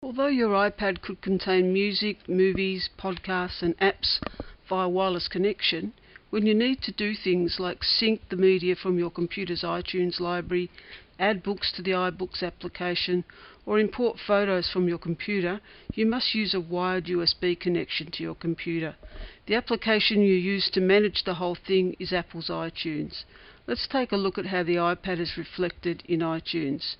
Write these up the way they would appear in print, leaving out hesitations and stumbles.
Although your iPad could contain music, movies, podcasts and apps via wireless connection, when you need to do things like sync the media from your computer's iTunes library, add books to the iBooks application, or import photos from your computer, you must use a wired USB connection to your computer. The application you use to manage the whole thing is Apple's iTunes. Let's take a look at how the iPad is reflected in iTunes.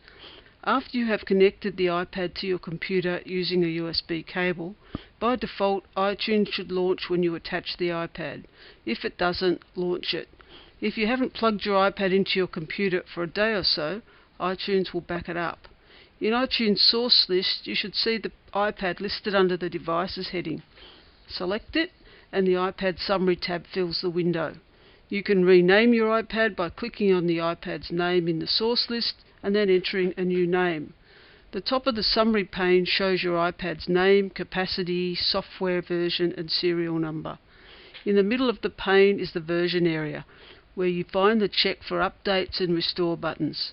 After you have connected the iPad to your computer using a USB cable, by default iTunes should launch when you attach the iPad. If it doesn't, launch it. If you haven't plugged your iPad into your computer for a day or so, iTunes will back it up. In iTunes source list, you should see the iPad listed under the Devices heading. Select it, and the iPad Summary tab fills the window. You can rename your iPad by clicking on the iPad's name in the source list and then entering a new name. The top of the summary pane shows your iPad's name, capacity, software version and serial number. In the middle of the pane is the version area, where you find the check for updates and restore buttons.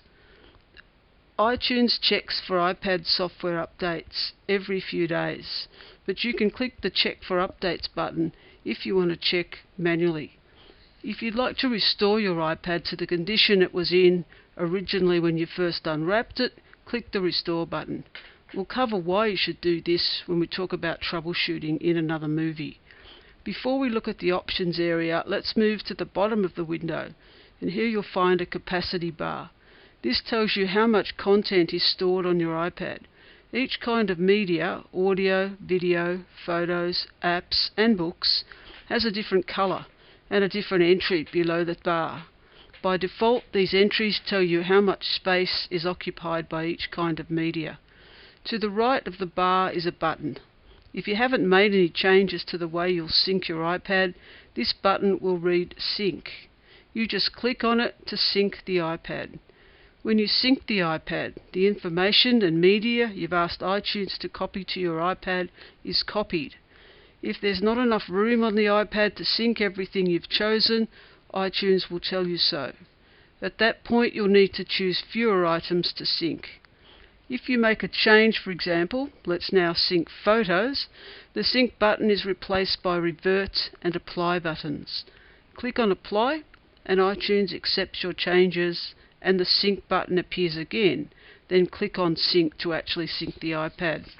iTunes checks for iPad software updates every few days, but you can click the check for updates button if you want to check manually. If you'd like to restore your iPad to the condition it was in originally when you first unwrapped it, click the restore button. We'll cover why you should do this when we talk about troubleshooting in another movie. Before we look at the options area, let's move to the bottom of the window, and here you'll find a capacity bar. This tells you how much content is stored on your iPad. Each kind of media, audio, video, photos, apps and books, has a different colour and a different entry below the bar. By default, these entries tell you how much space is occupied by each kind of media. To the right of the bar is a button. If you haven't made any changes to the way you'll sync your iPad, this button will read Sync. You just click on it to sync the iPad. When you sync the iPad, the information and media you've asked iTunes to copy to your iPad is copied. If there's not enough room on the iPad to sync everything you've chosen, iTunes will tell you so. At that point, you'll need to choose fewer items to sync. If you make a change, for example, let's now sync photos, the sync button is replaced by revert and apply buttons. Click on apply and iTunes accepts your changes and the sync button appears again. Then click on sync to actually sync the iPad.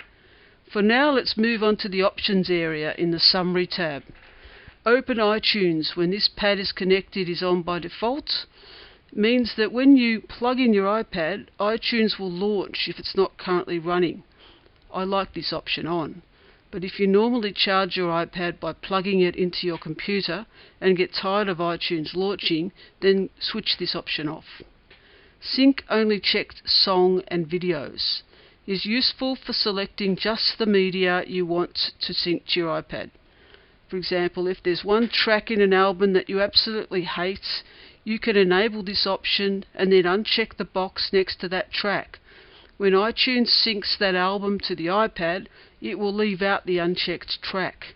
For now, let's move on to the options area in the summary tab. Open iTunes when this pad is connected is on by default. It means that when you plug in your iPad, iTunes will launch if it's not currently running. I like this option on. But if you normally charge your iPad by plugging it into your computer and get tired of iTunes launching, then switch this option off. Sync only checked song and videos is useful for selecting just the media you want to sync to your iPad. For example, if there's one track in an album that you absolutely hate, you can enable this option and then uncheck the box next to that track. When iTunes syncs that album to the iPad, it will leave out the unchecked track.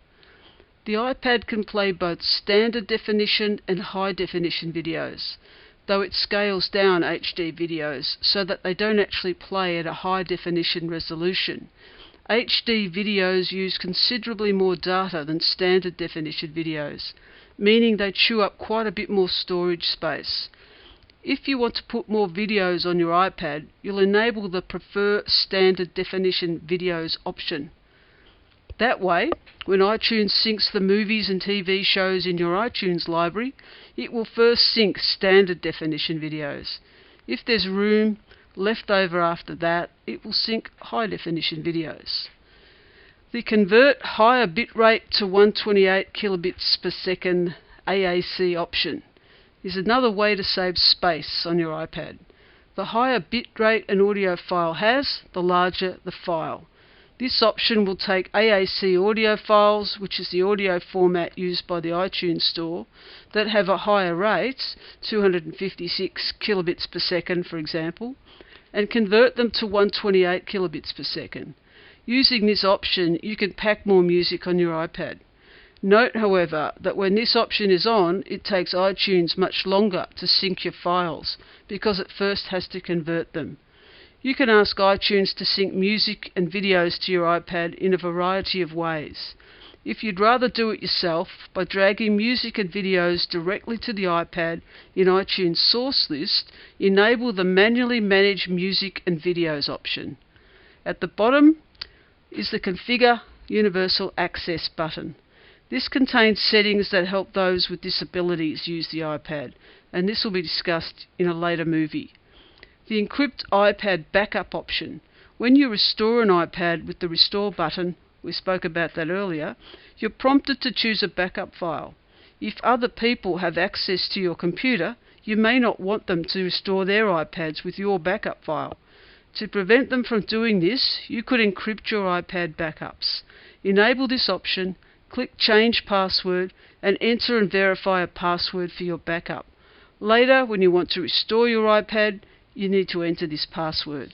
The iPad can play both standard definition and high definition videos, though it scales down HD videos so that they don't actually play at a high definition resolution. HD videos use considerably more data than standard definition videos, meaning they chew up quite a bit more storage space. If you want to put more videos on your iPad, you'll enable the Prefer Standard Definition Videos option. That way, when iTunes syncs the movies and TV shows in your iTunes library, it will first sync standard definition videos. If there's room left over after that, it will sync high definition videos. The Convert Higher Bitrate to 128 kilobits per second AAC option is another way to save space on your iPad. The higher bitrate an audio file has, the larger the file. This option will take AAC audio files, which is the audio format used by the iTunes Store, that have a higher rate, 256 kilobits per second for example, and convert them to 128 kilobits per second. Using this option, you can pack more music on your iPad. Note, however, that when this option is on, it takes iTunes much longer to sync your files because it first has to convert them. You can ask iTunes to sync music and videos to your iPad in a variety of ways. If you'd rather do it yourself, by dragging music and videos directly to the iPad in iTunes Source List, enable the Manually Manage Music and Videos option. At the bottom is the Configure Universal Access button. This contains settings that help those with disabilities use the iPad, and this will be discussed in a later movie. The Encrypt iPad Backup option. When you restore an iPad with the Restore button, we spoke about that earlier, you're prompted to choose a backup file. If other people have access to your computer, you may not want them to restore their iPads with your backup file. To prevent them from doing this, you could encrypt your iPad backups. Enable this option, click Change Password, and enter and verify a password for your backup. Later, when you want to restore your iPad, you need to enter this password.